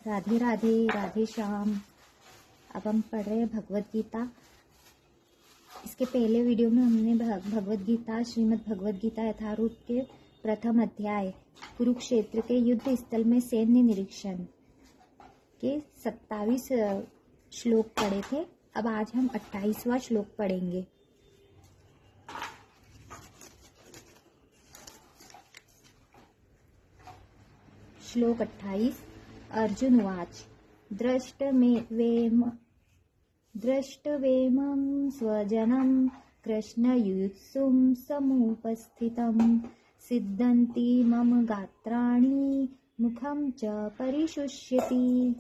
राधे राधे, राधे श्याम। अब हम पढ़ रहे हैं भगवत गीता। इसके पहले वीडियो में हमने भगवत गीता, श्रीमद् भगवत गीता यथारूप के प्रथम अध्याय कुरुक्षेत्र के युद्ध स्थल में सैन्य निरीक्षण के 27 श्लोक पढ़े थे। अब आज हम 28वां श्लोक पढ़ेंगे। श्लोक 28। अर्जुन उवाच द्रष्टवेमं स्वजनं कृष्णयुत्सुं समुपस्थितं सिद्धन्ति मम गात्राणि मुखं च परिशुष्यति।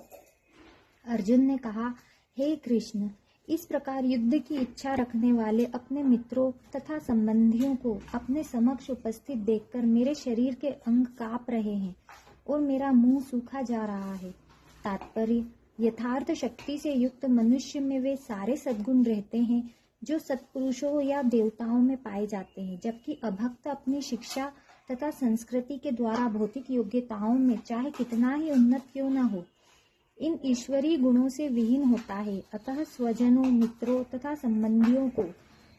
अर्जुन ने कहा, हे कृष्ण, इस प्रकार युद्ध की इच्छा रखने वाले अपने मित्रों तथा संबंधियों को अपने समक्ष उपस्थित देखकर मेरे शरीर के अंग कांप रहे हैं और मेरा मुंह सूखा जा रहा है। तात्पर्य, यथार्थ शक्ति से युक्त मनुष्य में वे सारे सद्गुण रहते हैं जो सत्पुरुषों या देवताओं में पाए जाते हैं, जबकि अभक्त अपनी शिक्षा तथा संस्कृति के द्वारा भौतिक योग्यताओं में चाहे कितना ही उन्नत क्यों न हो, इन ईश्वरीय गुणों से विहीन होता है। अतः स्वजनों, मित्रों तथा संबंधियों को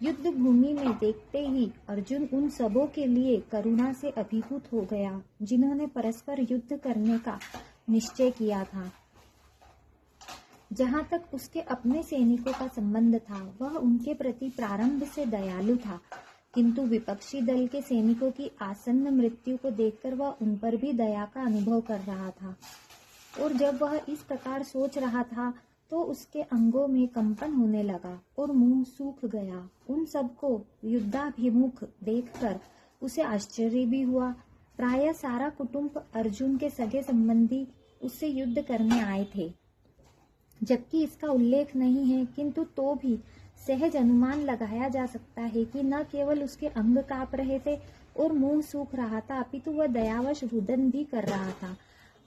युद्ध भूमि में देखते ही अर्जुन उन सबों के लिए करुणा से अभिभूत हो गया जिन्होंने परस्पर युद्ध करने का निश्चय किया था। जहाँ तक उसके अपने सैनिकों का संबंध था, वह उनके प्रति प्रारंभ से दयालु था, किंतु विपक्षी दल के सैनिकों की आसन्न मृत्यु को देखकर वह उन पर भी दया का अनुभव कर रहा था। और जब वह इस प्रकार सोच रहा था तो उसके अंगों में कंपन होने लगा और मुंह सूख गया। उन सबको युद्धाभिमुख देखकर उसे आश्चर्य भी हुआ। प्रायः सारा कुटुंब अर्जुन के सगे संबंधी उससे युद्ध करने आए थे, जबकि इसका उल्लेख नहीं है, किंतु तो भी सहज अनुमान लगाया जा सकता है कि न केवल उसके अंग कांप रहे थे और मुंह सूख रहा था, अपितु वह दयावश रुदन भी कर रहा था।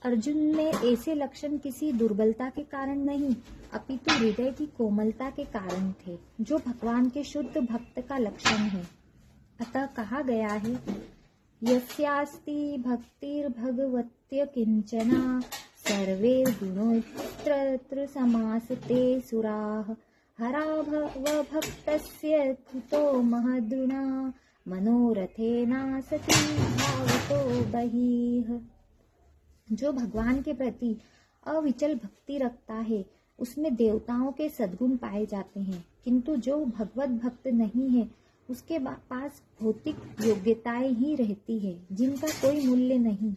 अर्जुन में ऐसे लक्षण किसी दुर्बलता के कारण नहीं, अपितु हृदय की कोमलता के कारण थे, जो भगवान के शुद्ध भक्त का लक्षण है। अतः कहा गया है, यस्यास्ति भक्तिर्भगवत्य किंचना सर्वे गुणोत्रत्र समासते सुराः हरा भक्तस्य कुतो महद्गुणा मनोरथेना सती भावतो बहिः। जो भगवान के प्रति अविचल भक्ति रखता है उसमें देवताओं के सद्गुण पाए जाते हैं, किंतु जो भगवत भक्त नहीं है उसके पास भौतिक योग्यताएं ही रहती है जिनका कोई मूल्य नहीं।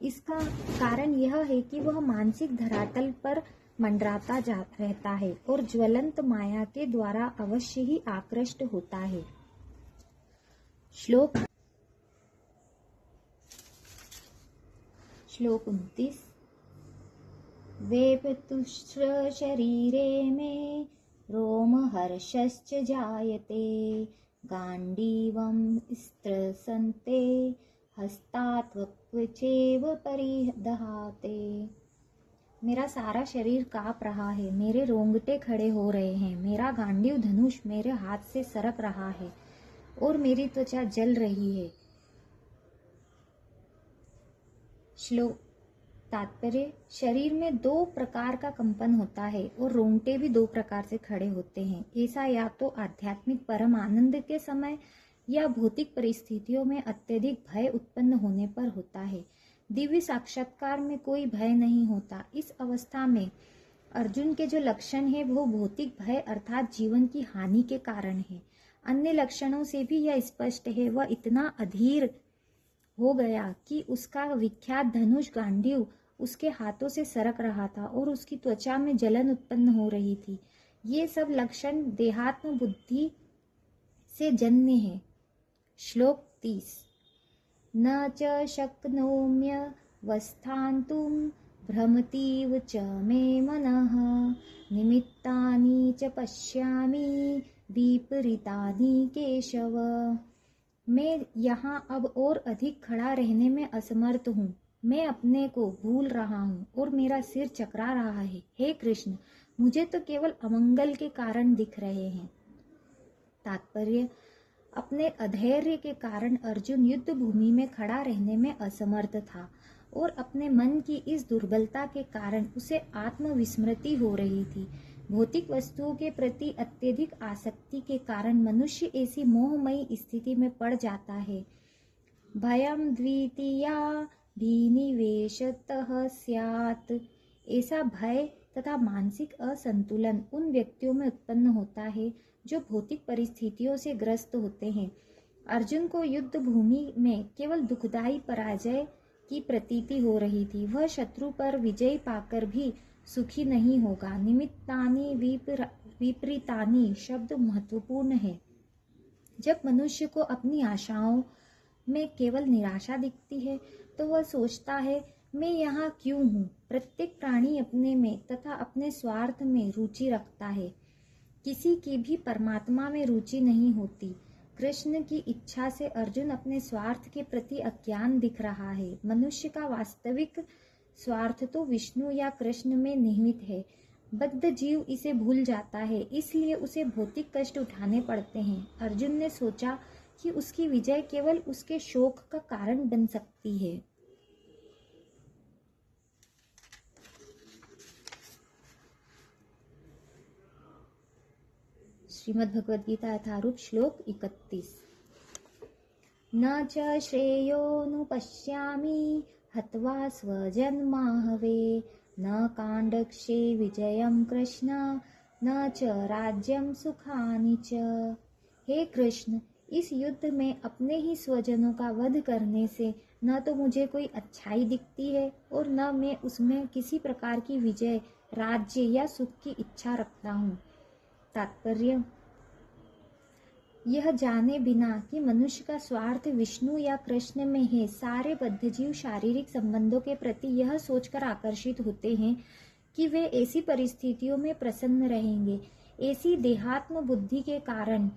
इसका कारण यह है कि वह मानसिक धरातल पर मंडराता रहता है और ज्वलंत माया के द्वारा अवश्य ही आकृष्ट होता है। श्लोक 29। वेपतुश्च शरीरे मे रोमहर्षश्च जायते गाण्डीवं स्त्रसन्ते हस्तात्वक्वचेव परिदहाते। मेरा सारा शरीर कांप रहा है, मेरे रोंगटे खड़े हो रहे हैं, मेरा गांडीव धनुष मेरे हाथ से सरक रहा है और मेरी त्वचा जल रही है। श्लोक तात्पर्य, शरीर में 2 प्रकार का कंपन होता है और रोंगटे भी 2 प्रकार से खड़े होते हैं। ऐसा या तो आध्यात्मिक परम आनंद के समय या भौतिक परिस्थितियों में अत्यधिक भय उत्पन्न होने पर होता है। दिव्य साक्षात्कार में कोई भय नहीं होता। इस अवस्था में अर्जुन के जो लक्षण है वो भौतिक भय अर्थात जीवन की हानि के कारण है। अन्य लक्षणों से भी यह स्पष्ट है, वह इतना अधीर हो गया कि उसका विख्यात धनुष गांडीव उसके हाथों से सरक रहा था और उसकी त्वचा में जलन उत्पन्न हो रही थी। ये सब लक्षण देहात्म बुद्धि से जन्य है। श्लोक 30। न च शक्नोम्यवस्थान्तुं भ्रमतीव च मे मनः निमित्तानि च पश्यामि विपरीतानि केशव। मैं यहाँ अब और अधिक खड़ा रहने में असमर्थ हूँ, मैं अपने को भूल रहा हूँ और मेरा सिर चकरा रहा है। हे कृष्ण, मुझे तो केवल अमंगल के कारण दिख रहे हैं। तात्पर्य, अपने अधैर्य के कारण अर्जुन युद्ध भूमि में खड़ा रहने में असमर्थ था और अपने मन की इस दुर्बलता के कारण उसे आत्मविस्मृति हो रही थी। भौतिक वस्तुओं के प्रति अत्यधिक आसक्ति के कारण मनुष्य ऐसी मोहमयी स्थिति में पड़ जाता है। भयम द्वितीया भीनिवेशतः स्यात्। ऐसा भय तथा मानसिक असंतुलन उन व्यक्तियों में उत्पन्न होता है जो भौतिक परिस्थितियों से ग्रस्त होते हैं। अर्जुन को युद्ध भूमि में केवल दुखदायी पराजय की प्रतीति हो रही थी। वह शत्रु पर विजय पाकर भी सुखी नहीं होगा। निमित्तानि विपरीतानि शब्द महत्वपूर्ण है। जब मनुष्य को अपनी आशाओं में केवल निराशा दिखती है तो वह सोचता है, मैं यहाँ क्यों हूँ। प्रत्येक प्राणी अपने में तथा अपने स्वार्थ में रुचि रखता है। किसी की भी परमात्मा में रुचि नहीं होती। कृष्ण की इच्छा से अर्जुन अपने स्वार्थ के प्रति अज्ञान दिख रहा है। मनुष्य का वास्तविक स्वार्थ तो विष्णु या कृष्ण में निहित है। बद्ध जीव इसे भूल जाता है, इसलिए उसे भौतिक कष्ट उठाने पड़ते हैं। अर्जुन ने सोचा कि उसकी विजय केवल उसके शोक का कारण बन सकती है। श्रीमद् भगवद गीता यथारूप श्लोक 31। न च श्रेयोनुपश्यामि हत्वा स्वजन्माहवे न काण्डक्षे विजयं कृष्ण न च राज्यं सुखानि च। हे कृष्ण, इस युद्ध में अपने ही स्वजनों का वध करने से न तो मुझे कोई अच्छाई दिखती है और न मैं उसमें किसी प्रकार की विजय, राज्य या सुख की इच्छा रखता हूँ। तात्पर्य यह जाने बिना कि मनुष्य का स्वार्थ विष्णु या कृष्ण में है, सारे बद्धजीव शारीरिक संबंधों के प्रति यह सोचकर आकर्षित होते हैं कि वे ऐसी परिस्थितियों में प्रसन्न रहेंगे। ऐसी देहात्म बुद्धि के कारण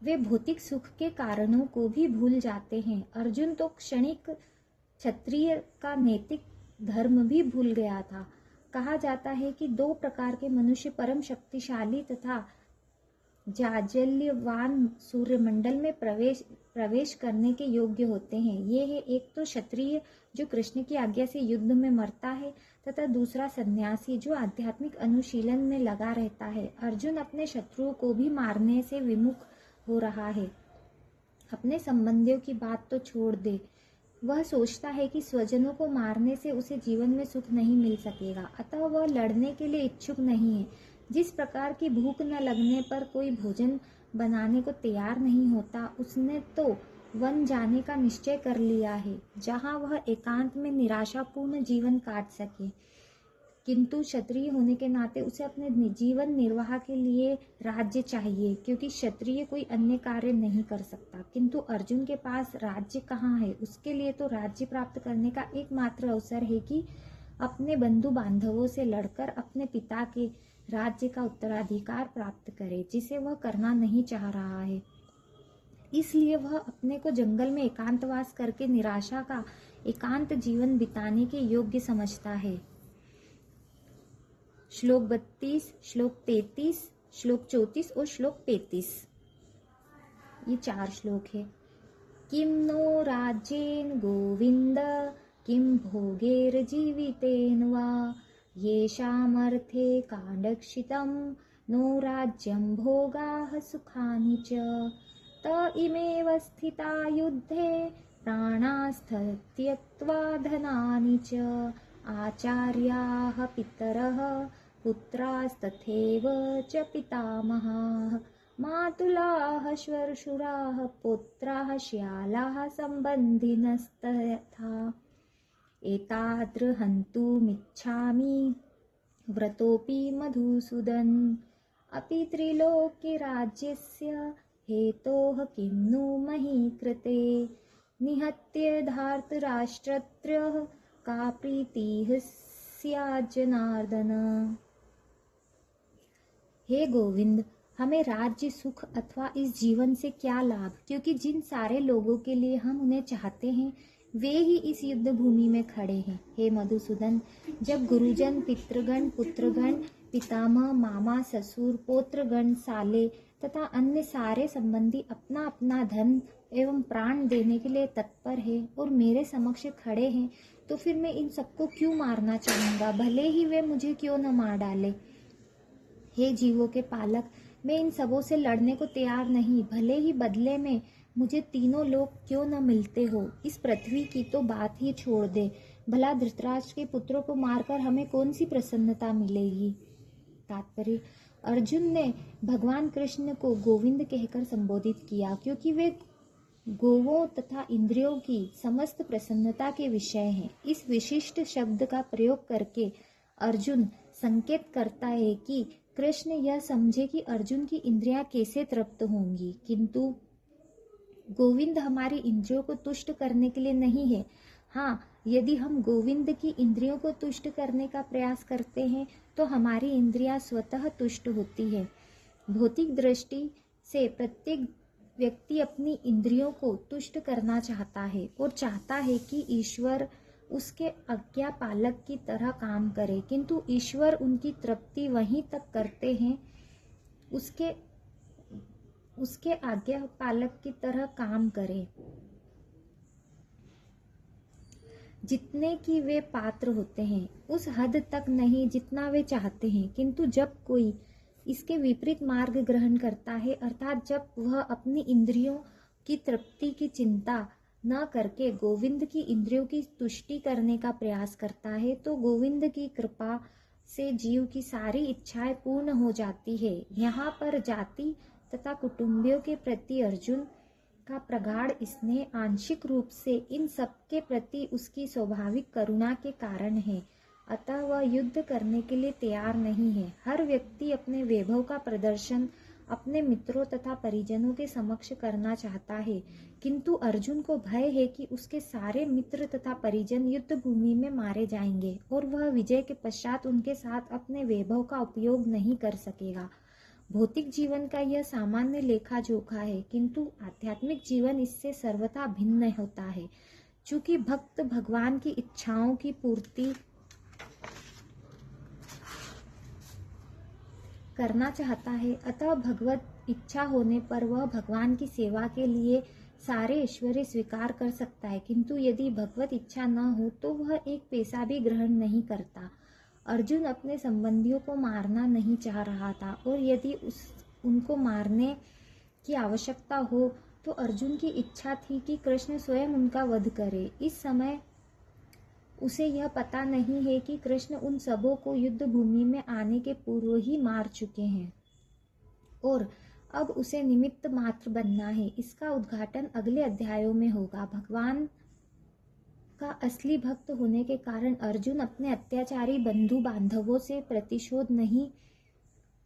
वे भौतिक सुख के कारणों को भी भूल जाते हैं। अर्जुन तो क्षणिक क्षत्रिय का नैतिक धर्म भी भूल गया था। कहा जाता है कि दो प्रकार के मनुष्य परम शक्तिशाली तथा जाजल्यवान सूर्यमंडल में प्रवेश करने के योग्य होते हैं। ये है एक तो क्षत्रिय जो कृष्ण की आज्ञा से युद्ध में मरता है तथा दूसरा सन्यासी जो आध्यात्मिक अनुशीलन में लगा रहता है। अर्जुन अपने शत्रुओं को भी मारने से विमुख हो रहा है। अपने संबंधियों की बात तो छोड़ दे, वह सोचता है कि स्वजनों को मारने से उसे जीवन में सुख नहीं मिल सकेगा, अतः वह लड़ने के लिए इच्छुक नहीं है। जिस प्रकार की भूख न लगने पर कोई भोजन बनाने को तैयार नहीं होता, उसने तो वन जाने का निश्चय कर लिया है जहाँ वह एकांत में निराशापूर्ण जीवन काट सके। किंतु क्षत्रिय होने के नाते उसे अपने जीवन निर्वाह के लिए राज्य चाहिए, क्योंकि क्षत्रिय कोई अन्य कार्य नहीं कर सकता। किंतु अर्जुन के पास राज्य कहाँ है? उसके लिए तो राज्य प्राप्त करने का एकमात्र अवसर है कि अपने बंधु बांधवों से लड़कर अपने पिता के राज्य का उत्तराधिकार प्राप्त करे, जिसे वह करना नहीं चाह रहा है। इसलिए वह अपने को जंगल में एकांतवास करके निराशा का एकांत जीवन बिताने के योग्य समझता है। श्लोक 32, श्लोक 33, श्लोक 34 और श्लोक 35, ये 4 श्लोक है। किम नो राज्येन गोविंद किम भोगैर्जीवितेन वा येषामर्थे काण्डक्षितं नो राज्यं भोगाः सुखानि च। त इमेव स्थिता युद्धे प्राणास्तत्यक्त्वा धनानि च आचार्याः पितरः पुत्रास्तथैव च पितामहाः मातुलाः श्वशुराः पौत्राः श्यालाः सम्बन्धिनस्तथा। एताद्र हन्तुमिच्छामि व्रतोऽपि मधुसूदन अपि त्रिलोक्ये राज्यस्य हेतोः किं नु मही कृते निहत्य धार्तराष्ट्रत्रयः का प्रीतिः स्यात् जनार्दन। हे गोविंद, हमें राज्य, सुख अथवा इस जीवन से क्या लाभ, क्योंकि जिन सारे लोगों के लिए हम उन्हें चाहते हैं वे ही इस युद्ध भूमि में खड़े हैं। हे मधुसूदन, जब गुरुजन, पितृगण, पुत्रगण पितामह, मामा, ससुर, पौत्रगण, साले तथा अन्य सारे संबंधी अपना अपना धन एवं प्राण देने के लिए तत्पर है और मेरे समक्ष खड़े हैं, तो फिर मैं इन सबको क्यों मारना चाहूँगा, भले ही वे मुझे क्यों न मार डाले। हे जीवों के पालक, मैं इन सबों से लड़ने को तैयार नहीं, भले ही बदले में मुझे तीनों लोग क्यों न मिलते हो। इस पृथ्वी की तो बात ही छोड़ दे, भला धृतराष्ट्र के पुत्रों को मारकर हमें कौन सी प्रसन्नता मिलेगी। तात्पर्य: अर्जुन ने भगवान कृष्ण को गोविंद कहकर संबोधित किया, क्योंकि वे गोवों तथा इंद्रियों की समस्त प्रसन्नता के विषय हैं। इस विशिष्ट शब्द का प्रयोग करके अर्जुन संकेत करता है कि कृष्ण यह समझे कि अर्जुन की इंद्रियां कैसे तृप्त होंगी, किंतु गोविंद हमारी इंद्रियों को तुष्ट करने के लिए नहीं है। हाँ, यदि हम गोविंद की इंद्रियों को तुष्ट करने का प्रयास करते हैं तो हमारी इंद्रियां स्वतः तुष्ट होती है। भौतिक दृष्टि से प्रत्येक व्यक्ति अपनी इंद्रियों को तुष्ट करना चाहता है और चाहता है कि ईश्वर उसके आज्ञा पालक की तरह काम करे, किंतु ईश्वर उनकी तृप्ति वहीं तक करते हैं उसके आज्ञा पालक की तरह काम करे जितने की वे पात्र होते हैं, उस हद तक नहीं जितना वे चाहते हैं। किंतु जब कोई इसके विपरीत मार्ग ग्रहण करता है, अर्थात जब वह अपनी इंद्रियों की तृप्ति की चिंता न करके गोविंद की इंद्रियों की तुष्टि करने का प्रयास करता है, तो गोविंद की कृपा से जीव की सारी इच्छाएं पूर्ण हो जाती है। यहाँ पर जाति तथा कुटुंबियों के प्रति अर्जुन का प्रगाढ़ स्नेह आंशिक रूप से इन सब के प्रति उसकी स्वाभाविक करुणा के कारण है, अतः वह युद्ध करने के लिए तैयार नहीं है। हर व्यक्ति अपने वैभव का प्रदर्शन अपने मित्रों तथा परिजनों के समक्ष करना चाहता है, किंतु अर्जुन को भय है कि उसके सारे मित्र तथा परिजन युद्ध भूमि में मारे जाएंगे और वह विजय के पश्चात उनके साथ अपने वैभव का उपयोग नहीं कर सकेगा। भौतिक जीवन का यह सामान्य लेखा जोखा है, किंतु आध्यात्मिक जीवन इससे सर्वथा भिन्न होता है। चूंकि भक्त भगवान की इच्छाओं की पूर्ति करना चाहता है, अतः भगवत इच्छा होने पर वह भगवान की सेवा के लिए सारे ऐश्वर्य स्वीकार कर सकता है, किंतु यदि भगवत इच्छा न हो तो वह एक पैसा भी ग्रहण नहीं करता। अर्जुन अपने संबंधियों को मारना नहीं चाह रहा था, और यदि उनको मारने की आवश्यकता हो तो अर्जुन की इच्छा थी कि कृष्ण स्वयं उनका वध करे। इस समय उसे यह पता नहीं है कि कृष्ण उन सबों को युद्ध भूमि में आने के पूर्व ही मार चुके हैं और अब उसे निमित्त मात्र बनना है। इसका उद्घाटन अगले अध्यायों में होगा। भगवान का असली भक्त होने के कारण अर्जुन अपने अत्याचारी बंधु बांधवों से प्रतिशोध नहीं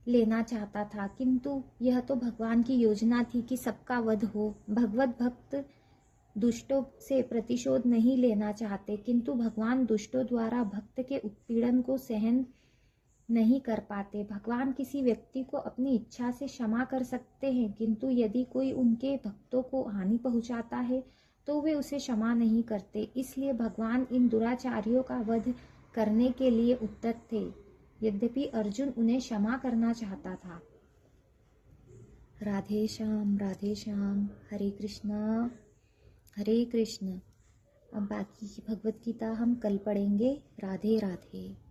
लेना चाहता था, किंतु यह तो भगवान की योजना थी कि सबका वध हो। भगवत भक्त दुष्टों से प्रतिशोध नहीं लेना चाहते, किंतु भगवान दुष्टों द्वारा भक्त के उत्पीड़न को सहन नहीं कर पाते। भगवान किसी व्यक्ति को अपनी इच्छा से क्षमा कर सकते हैं, किंतु यदि कोई उनके भक्तों को हानि पहुंचाता है तो वे उसे क्षमा नहीं करते। इसलिए भगवान इन दुराचारियों का वध करने के लिए उद्यत थे, यद्यपि अर्जुन उन्हें क्षमा करना चाहता था। राधे श्याम, हरे कृष्णा। अब बाकी की भगवत गीता हम कल पढ़ेंगे। राधे राधे।